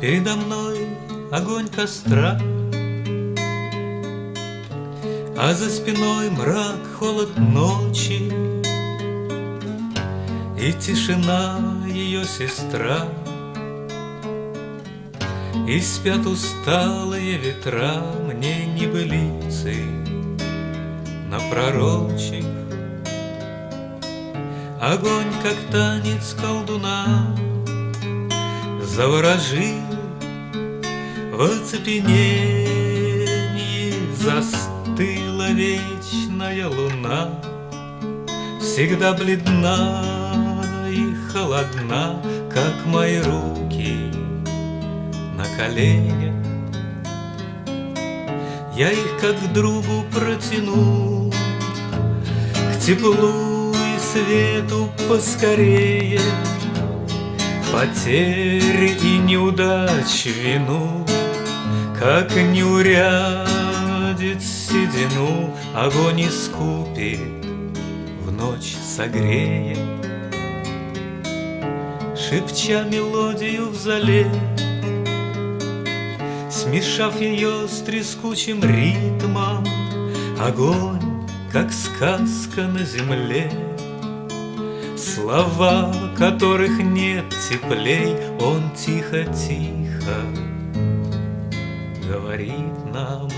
Передо мной огонь костра, а за спиной мрак, холод ночи и тишина ее сестра. И спят усталые ветра мне небылицы напророчив. Огонь, как танец колдуна, заворожил. В оцепенении застыла вечная луна, всегда бледна и холодна, как мои руки на коленях. Я их как к другу протяну, к теплу и свету поскорее. Потери и неудач вину, как не урядит седину, огонь искупит, в ночь согреет. Шепча мелодию в зале, смешав ее с трескучим ритмом, огонь, как сказка на земле. Слова, которых нет теплей, он тихо-тихо говорит нам.